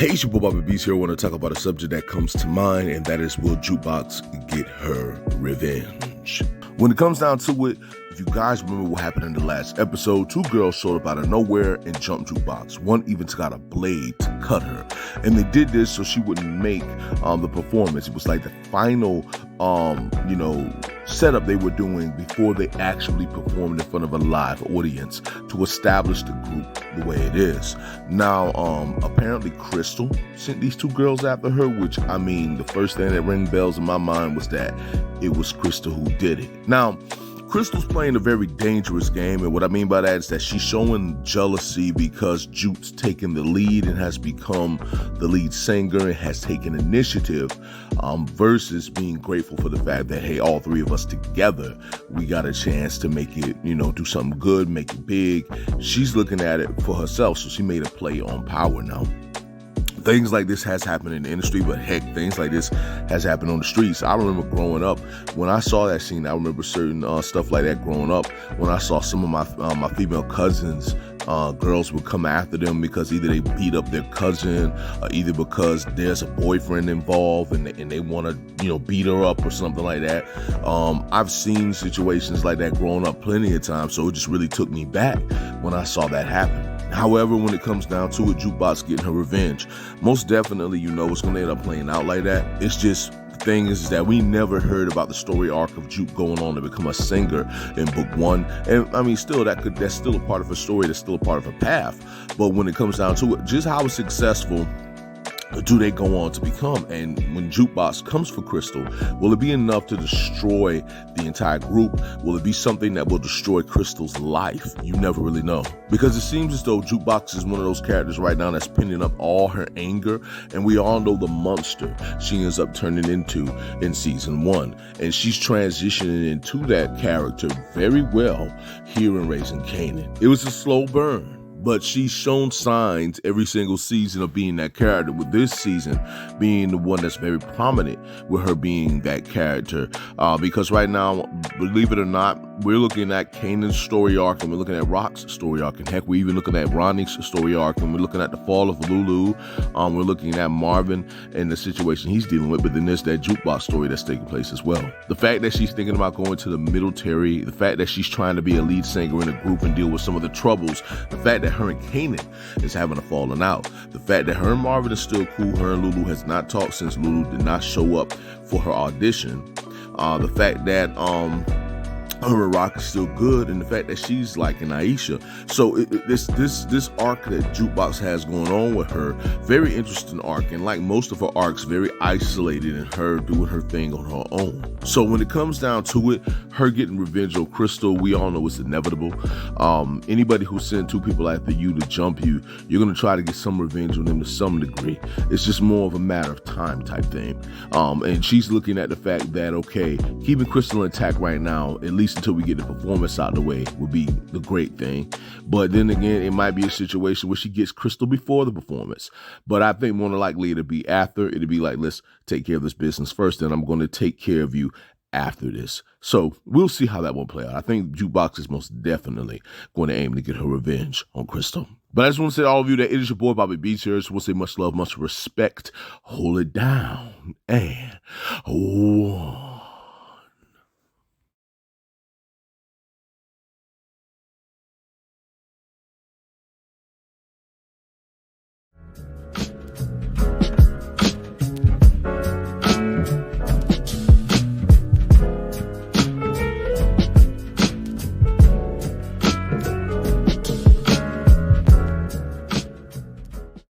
Hey, it's your boy Bobby Beats here. I want to talk about a subject that comes to mind, and that is, will Jukebox get her revenge? When it comes down to it, if you guys remember what happened in the last episode, two girls showed up out of nowhere and jumped Jukebox. One even took out a blade to cut her. And they did this so she wouldn't make the performance. It was like the final, setup they were doing before they actually performed in front of a live audience to establish the group the way it is. Now, apparently Crystal sent these two girls after her, which, the first thing that rang bells in my mind was that it was Crystal who did it. Now, Crystal's playing a very dangerous game, and what I mean by that is that she's showing jealousy because Juke's taken the lead and has become the lead singer and has taken initiative, versus being grateful for the fact that, hey, all three of us together, we got a chance to make it, do something good, make it big. She's looking at it for herself, so she made a play on power now. Things like this has happened in the industry, but heck, things like this has happened on the streets. I remember growing up, when I saw that scene, I remember certain stuff like that growing up. When I saw some of my female cousins, girls would come after them because either they beat up their cousin, or either because there's a boyfriend involved and they want to, beat her up or something like that. I've seen situations like that growing up plenty of times, so it just really took me back when I saw that happen. However, when it comes down to it, Jukebox getting her revenge, most definitely, it's going to end up playing out like that. It's just, the thing is that we never heard about the story arc of Juke going on to become a singer in book one. And still, that's still a part of her story. That's still a part of her path. But when it comes down to it, just how successful do they go on to become? And when Jukebox comes for Crystal, will it be enough to destroy the entire group? Will it be something that will destroy Crystal's life? You never really know. Because it seems as though Jukebox is one of those characters right now that's pinning up all her anger, and we all know the monster she ends up turning into in season 1. And she's transitioning into that character very well here in Raising Kanan. It was a slow burn, but she's shown signs every single season of being that character, with this season being the one that's very prominent with her being that character. Because right now, believe it or not, we're looking at Kanan's story arc, and we're looking at Rock's story arc, and heck, we're even looking at Ronnie's story arc, and we're looking at the fall of Lulu. We're looking at Marvin and the situation he's dealing with, but then there's that Jukebox story that's taking place as well. The fact that she's thinking about going to the military, the fact that she's trying to be a lead singer in a group and deal with some of the troubles, the fact that her and Kanan is having a falling out, the fact that her and Marvin is still cool, her and Lulu has not talked since Lulu did not show up for her audition, the fact that her and Rock is still good, and the fact that she's liking Aisha. So this arc that Jukebox has going on with her, very interesting arc, and like most of her arcs, very isolated and her doing her thing on her own. So when it comes down to it, her getting revenge on Crystal, we all know it's inevitable. Anybody who sent two people after you to jump you, you're going to try to get some revenge on them to some degree. It's just more of a matter of time type thing. And she's looking at the fact that, okay, keeping Crystal intact right now, at least until we get the performance out of the way, would be the great thing. But then again, it might be a situation where she gets Crystal before the performance. But I think more than likely it'll be after. It'll be like, let's take care of this business first, then I'm going to take care of you after this. So we'll see how that will play out. I think Jukebox is most definitely going to aim to get her revenge on Crystal. But I just want to say to all of you that it is your boy Bobby Beats here. I just want to say much love, much respect. Hold it down. And